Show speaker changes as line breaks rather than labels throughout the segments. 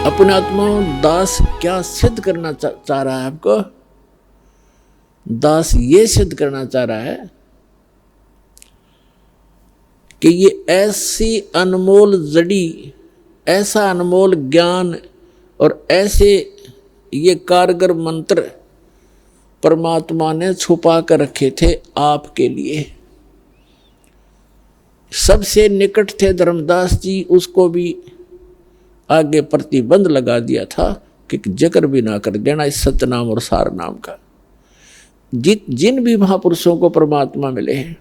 अपने आत्मा दास क्या सिद्ध करना चाह रहा है आपको? दास ये सिद्ध करना चाह रहा है कि ये ऐसी अनमोल जड़ी, ऐसा अनमोल ज्ञान और ऐसे ये कारगर मंत्र परमात्मा ने छुपा कर रखे थे आपके लिए। सबसे निकट थे धर्मदास जी, उसको भी आगे प्रतिबंध लगा दिया था कि जिक्र भी ना कर देना इस सतनाम और सार नाम का। जिन भी महापुरुषों को परमात्मा मिले हैं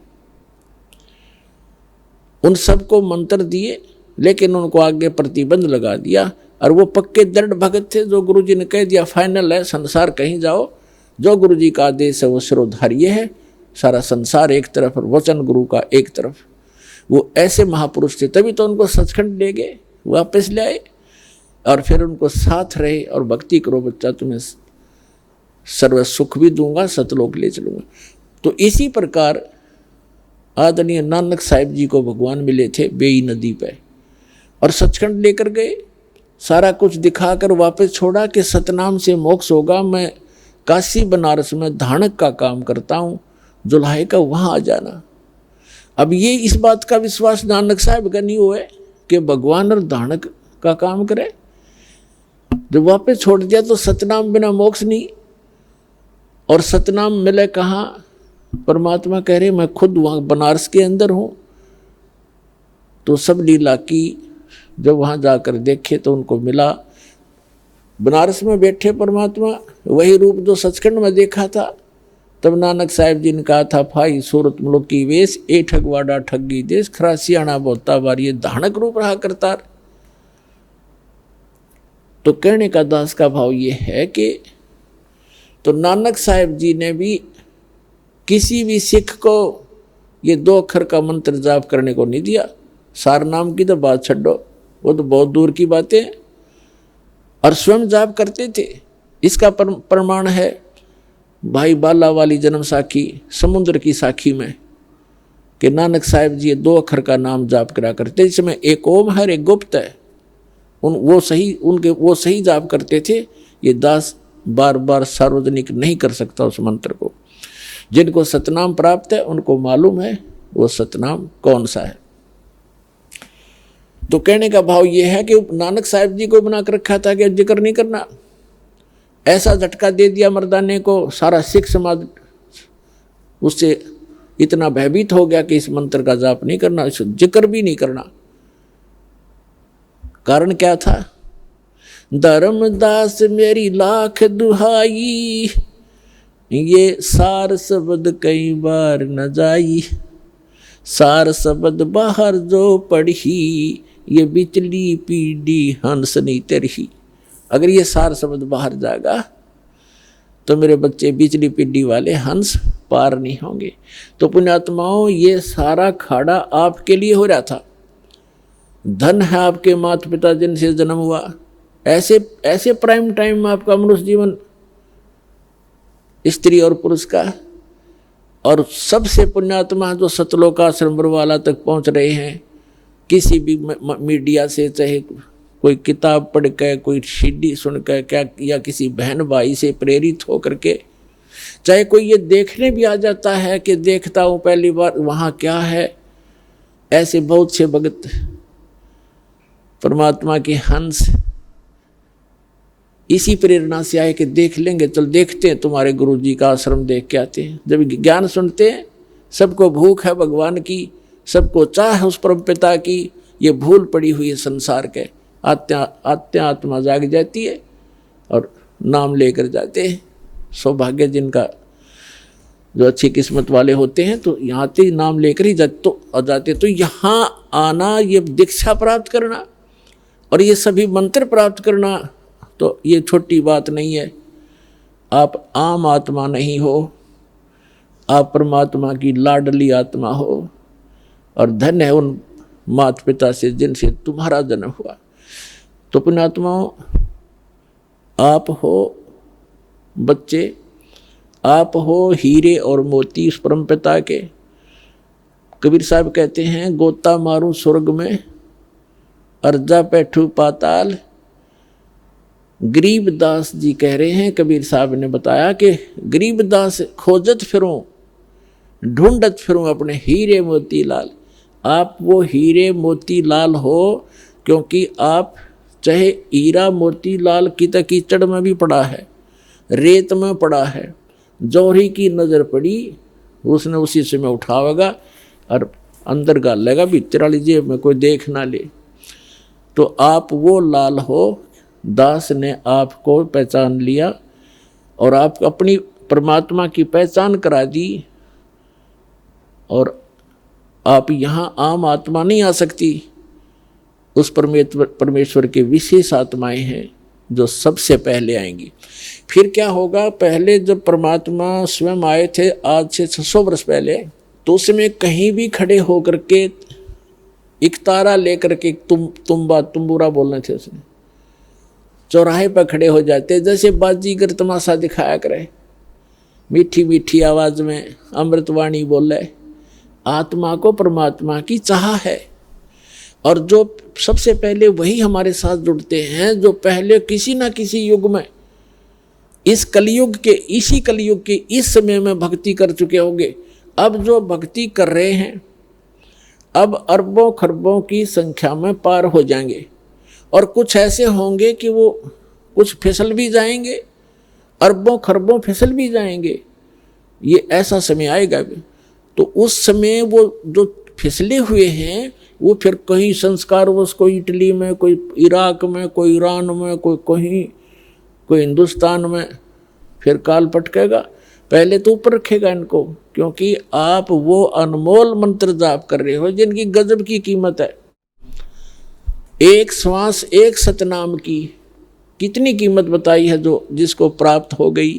उन सबको मंत्र दिए, लेकिन उनको आगे प्रतिबंध लगा दिया। और वो पक्के दृढ़ भगत थे, जो गुरु जी ने कह दिया फाइनल है, संसार कहीं जाओ, जो गुरु जी का आदेश है वो सिरोधार्य है, सारा संसार एक तरफ और वचन गुरु का एक तरफ। वो ऐसे महापुरुष थे, तभी तो उनको सचखंड ले गए, वापस ले आए और फिर उनको साथ रहे और भक्ति करो बच्चा, तुम्हें सर्व सुख भी दूंगा, सतलोक ले चलूंगा। तो इसी प्रकार आदरणीय नानक साहिब जी को भगवान मिले थे बेई नदी पे और सचखंड लेकर गए, सारा कुछ दिखाकर वापस छोड़ा कि सतनाम से मोक्ष होगा। मैं काशी बनारस में धानक का काम करता हूँ, जुल्हाई का वहाँ आ जाना। अब ये इस बात का विश्वास नानक साहिब का नहीं हुआ कि भगवान और धानक का काम करे। जब वापस छोड़ दिया तो सतनाम बिना मोक्ष नहीं। और सतनाम मिले कहाँ? परमात्मा कह रहे मैं खुद वहाँ बनारस के अंदर हूँ। तो सब लीला की जब वहाँ जाकर देखे तो उनको मिला, बनारस में बैठे परमात्मा, वही रूप जो सचखंड में देखा था। तब नानक साहिब जी ने कहा था, भाई सूरत मुल्क की वेश, ए ठगवाड़ा ठगी देश, खरासियाणा बोता बार, ये धानक रूप रहा करता। तो कहने का दास का भाव ये है कि तो नानक साहिब जी ने भी किसी भी सिख को ये 2 अक्षर का मंत्र जाप करने को नहीं दिया। सार नाम की तो बात छड्डो, वो तो बहुत दूर की बातें हैं, और स्वयं जाप करते थे। इसका प्रमाण है भाई बाला वाली जन्म साखी, समुद्र की साखी में, कि नानक साहिब जी 2 अक्षर का नाम जाप करा करते, जिसमें एक ओम है, एक गुप्त है। वो सही जाप करते थे। ये दास बार बार सार्वजनिक नहीं कर सकता उस मंत्र को। जिनको सतनाम प्राप्त है उनको मालूम है वो सतनाम कौन सा है। तो कहने का भाव ये है कि नानक साहिब जी को बना कर रखा था कि जिक्र नहीं करना। ऐसा झटका दे दिया मर्दाने को, सारा सिख समाज उससे इतना भयभीत हो गया कि इस मंत्र का जाप नहीं करना, इस जिक्र भी नहीं करना। कारण क्या था? धर्मदास मेरी लाख दुहाई, ये सार शब्द कई बार न जाई, सार शब्द बाहर जो पढ़ी, ये बिचली पीढ़ी हंस नहीं तरही। अगर ये सार शब्द बाहर जाएगा तो मेरे बच्चे बिचली पीढ़ी वाले हंस पार नहीं होंगे। तो पुण्यात्माओं, ये सारा खाड़ा आपके लिए हो रहा था। धन है आपके माता पिता जिनसे जन्म हुआ। ऐसे प्राइम टाइम में आपका मनुष्य जीवन स्त्री और पुरुष का, और सबसे पुण्यात्मा जो सतलोकाश्रम बरवाला तक पहुंच रहे हैं, किसी भी मीडिया से, चाहे कोई किताब पढ़ के, कोई सीडी सुन के क्या, या किसी बहन भाई से प्रेरित होकर के, चाहे कोई ये देखने भी आ जाता है कि देखता हूँ पहली बार वहाँ क्या है। ऐसे बहुत से भगत परमात्मा के हंस इसी प्रेरणा से आए कि देख लेंगे, चल देखते हैं, तुम्हारे गुरु जी का आश्रम देख के आते हैं। जब ज्ञान सुनते हैं, सबको भूख है भगवान की, सबको चाह है उस परम पिता की, ये भूल पड़ी हुई है संसार के, आत्मा जाग जाती है और नाम लेकर जाते हैं। सौभाग्य जिनका, जो अच्छी किस्मत वाले होते हैं, तो यहाँ से नाम लेकर ही जाते। तो यहाँ आना, ये दीक्षा प्राप्त करना और ये सभी मंत्र प्राप्त करना, तो ये छोटी बात नहीं है। आप आम आत्मा नहीं हो, आप परमात्मा की लाडली आत्मा हो, और धन्य है उन माता पिता से जिनसे तुम्हारा जन्म हुआ। तो पुण्यात्माओं, आप हो बच्चे, आप हो हीरे और मोती इस परम पिता के। कबीर साहब कहते हैं, गोता मारूं स्वर्ग में, अर्जा बैठू पाताल, गरीबदास जी कह रहे हैं, कबीर साहब ने बताया कि गरीबदास खोजत फिरूं, ढूंढत फिरूं अपने हीरे मोती लाल। आप वो हीरे मोती लाल हो, क्योंकि आप चाहे हीरा मोती लाल कीचड़ में भी पड़ा है, रेत में पड़ा है, जौहरी की नज़र पड़ी उसने उसी समय उठावेगा और अंदर गाल लेगा, भीतर वाली जेब में कोई देख ना ले। तो आप वो लाल हो, दास ने आपको पहचान लिया और आप अपनी परमात्मा की पहचान करा दी। और आप यहाँ आम आत्मा नहीं आ सकती, उस परमेश्वर के विशेष आत्माएं हैं जो सबसे पहले आएंगी। फिर क्या होगा, पहले जब परमात्मा स्वयं आए थे आज से 600 वर्ष पहले, तो उसमें कहीं भी खड़े होकर के एक तारा लेकर के तुम्बूरा बोलने थे, उसने चौराहे पर खड़े हो जाते जैसे बाजीगर तमाशा दिखाया करे, मीठी मीठी आवाज में अमृतवाणी बोले। आत्मा को परमात्मा की चाह है, और जो सबसे पहले वही हमारे साथ जुड़ते हैं जो पहले किसी ना किसी युग में, इस कलयुग के, इसी कलयुग के इस समय में भक्ति कर चुके होंगे। अब जो भक्ति कर रहे हैं अब अरबों खरबों की संख्या में पार हो जाएंगे, और कुछ ऐसे होंगे कि वो कुछ फिसल भी जाएंगे, अरबों खरबों फिसल भी जाएंगे। ये ऐसा समय आएगा भी। तो उस समय वो जो फिसले हुए हैं वो फिर कहीं संस्कार वश, कोई इटली में, कोई इराक में, कोई ईरान में, कोई कहीं, कोई हिंदुस्तान में, फिर काल पटकेगा। पहले तो ऊपर रखेगा इनको, क्योंकि आप वो अनमोल मंत्र जाप कर रहे हो जिनकी गजब की कीमत है। एक श्वास एक सतनाम की कितनी कीमत बताई है जो जिसको प्राप्त हो गई।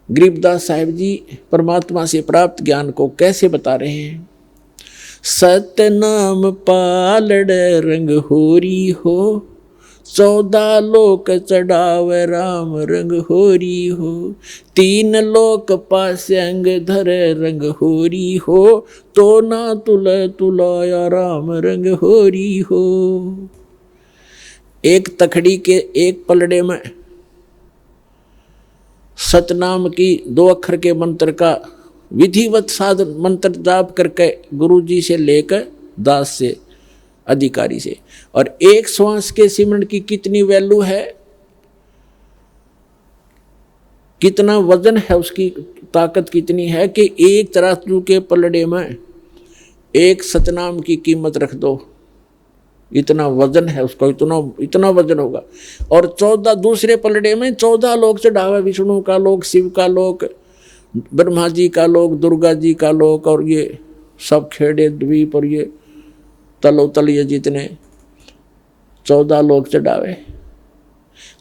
गरीबदास साहिब जी परमात्मा से प्राप्त ज्ञान को कैसे बता रहे हैं। सतनाम पालड़ रंग होरी हो, 14 लोक चढ़ावे राम रंग होरी हो, 3 लोक पासे अंग धरे रंग होरी हो, तो ना तुलाया राम रंग होरी हो। एक तखड़ी के एक पलड़े में सतनाम की 2 अक्षर के मंत्र का विधिवत साधन मंत्र जाप करके गुरु जी से लेकर दास से, अधिकारी से, और एक श्वास के सिमरन की कितनी वैल्यू है, कितना वजन है, उसकी ताकत कितनी है कि एक तराजू के पलड़े में एक सतनाम की कीमत रख दो, इतना वजन है उसका, इतना वजन होगा। और 14 दूसरे पलड़े में 14 लोक चढ़ावा, विष्णु का लोक, शिव का लोक, ब्रह्मा जी का लोक, दुर्गा जी का लोक, और ये सब खेड़े द्वीप और ये तलोतल, ये जितने 14 लोक चढ़ावे।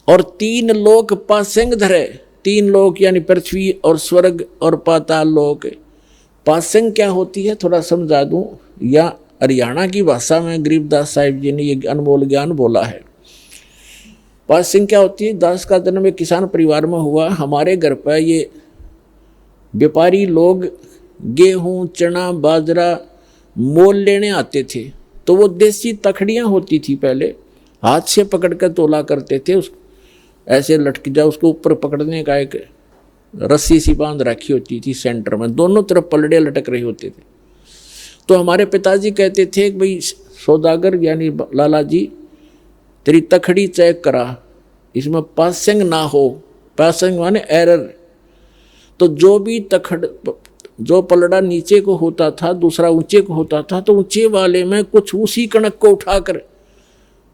और 3 लोक पासेंग धरे, 3 लोक यानी पृथ्वी और स्वर्ग और पाताल लोक। पासेंग क्या होती है थोड़ा समझा दूं, या हरियाणा की भाषा में गरीबदास साहिब जी ने ये अनमोल ज्ञान बोला है। पासिंग क्या होती है, दास का जन्म एक किसान परिवार में हुआ। हमारे घर पर ये व्यापारी लोग गेहूं, चना, बाजरा मोल लेने आते थे, तो वो देसी तखड़ियाँ होती थी, पहले हाथ से पकड़ कर तोला करते थे। उस ऐसे लटक जा, उसको ऊपर पकड़ने का एक रस्सी सी बांध रखी होती थी सेंटर में, दोनों तरफ पलड़े लटक रहे होते थे। तो हमारे पिताजी कहते थे कि भाई सौदागर यानी लाला जी, तेरी तखड़ी चेक करा, इसमें पासिंग ना हो। पासिंग माने एरर। तो जो भी जो पलड़ा नीचे को होता था, दूसरा ऊंचे को होता था, तो ऊंचे वाले में कुछ उसी कणक को उठाकर,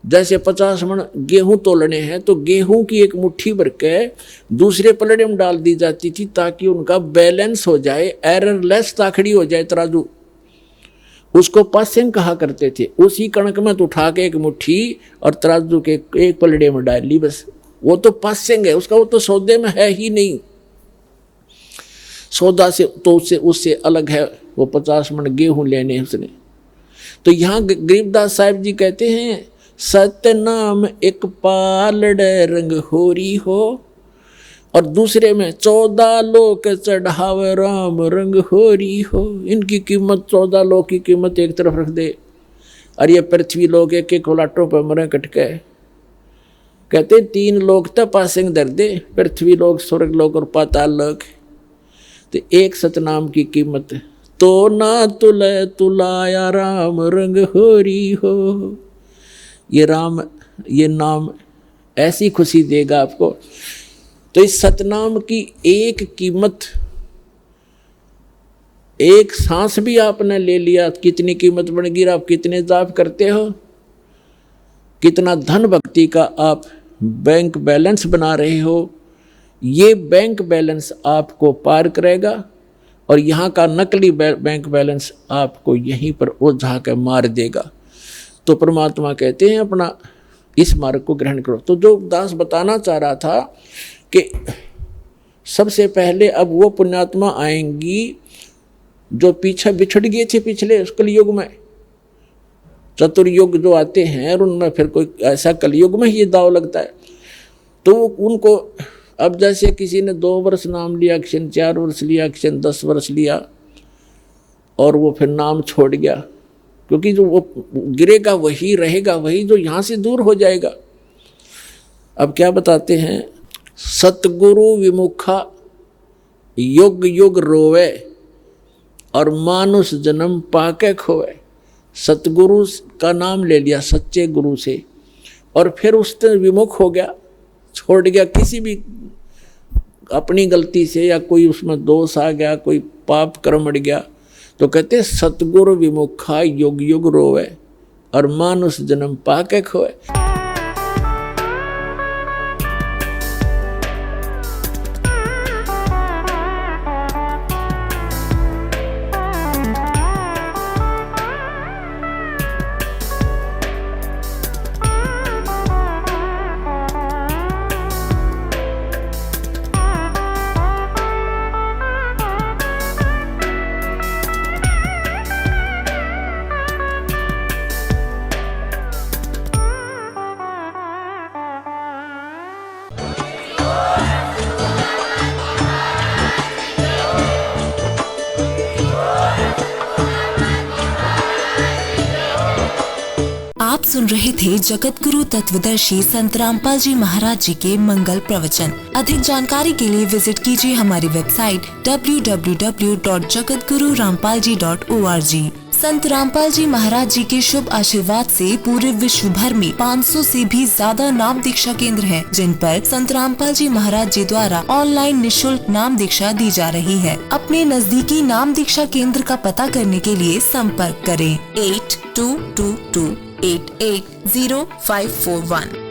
जैसे 50 मन गेहूं तोलने हैं तो गेहूं की एक मुट्ठी भर के दूसरे पलड़े में डाल दी जाती थी, ताकि उनका बैलेंस हो जाए, एररलेस ताखड़ी हो जाए तराजू। उसको पासिंग कहा करते थे। उसी कणक में तो उठा के एक मुट्ठी और तराजू के एक पलड़े में डाल ली, बस वो तो पासिंग है उसका, वो तो सौदे में है ही नहीं। सौदा से तो उससे अलग है, वो 50 मन गेहूं लेने उसने। तो यहाँ गरीबदास साहिब जी कहते हैं, सतनाम एक पालड़ रंग होरी हो, और दूसरे में 14 लोक चढ़ावे राम रंग होरी हो। इनकी कीमत 14 लोक की कीमत एक तरफ रख दे, और ये पृथ्वी लोग एक एक लाटों पर मरे कटके। कहते 3 लोक तो पासिंग दर दे, पृथ्वी लोक, स्वर्ग लोक और पाताल लोक। तो एक सतनाम की कीमत तो ना तुले तुलाया राम रंग होरी हो। ये राम, ये नाम ऐसी खुशी देगा आपको। तो इस सतनाम की एक कीमत, एक सांस भी आपने ले लिया, कितनी कीमत बन गई। आप कितने जाप करते हो, कितना धन भक्ति का आप बैंक बैलेंस बना रहे हो। ये बैंक बैलेंस आपको पार करेगा और यहाँ का नकली बैंक बैलेंस आपको यहीं पर ओझा के मार देगा। तो परमात्मा कहते हैं अपना इस मार्ग को ग्रहण करो। तो जो दास बताना चाह रहा था कि सबसे पहले अब वो पुण्यात्मा आएंगी जो पीछे बिछड़ गए थे पिछले उस कलयुग में। चतुर्युग जो आते हैं और उनमें फिर कोई ऐसा कलयुग में ही दाव लगता है। तो उनको अब जैसे किसी ने 2 वर्ष नाम लिया, किसी ने 4 वर्ष लिया, किसी ने 10 वर्ष लिया और वो फिर नाम छोड़ गया, क्योंकि जो वो गिरेगा वही रहेगा, वही जो यहाँ से दूर हो जाएगा। अब क्या बताते हैं, सतगुरु विमुखा युग युग रोवे और मानुष जन्म पाके खोए। सतगुरु का नाम ले लिया सच्चे गुरु से और फिर उससे विमुख हो गया, छोड़ गया किसी भी अपनी गलती से, या कोई उसमें दोष आ गया, कोई पाप कर्म अड़ गया, तो कहते सतगुरु विमुखा युग युग रोवे और मानुष जन्म पाके खोए।
आप सुन रहे थे जगत गुरु तत्वदर्शी संत रामपाल जी महाराज जी के मंगल प्रवचन। अधिक जानकारी के लिए विजिट कीजिए हमारी वेबसाइट www.jagatgururampalji.org। संत रामपाल जी महाराज जी के शुभ आशीर्वाद से पूरे विश्व भर में 500 से भी ज्यादा नाम दीक्षा केंद्र हैं, जिन पर संत रामपाल जी महाराज जी द्वारा ऑनलाइन निशुल्क नाम दीक्षा दी जा रही है। अपने नजदीकी नाम दीक्षा केंद्र का पता करने के लिए संपर्क करें 8222880541।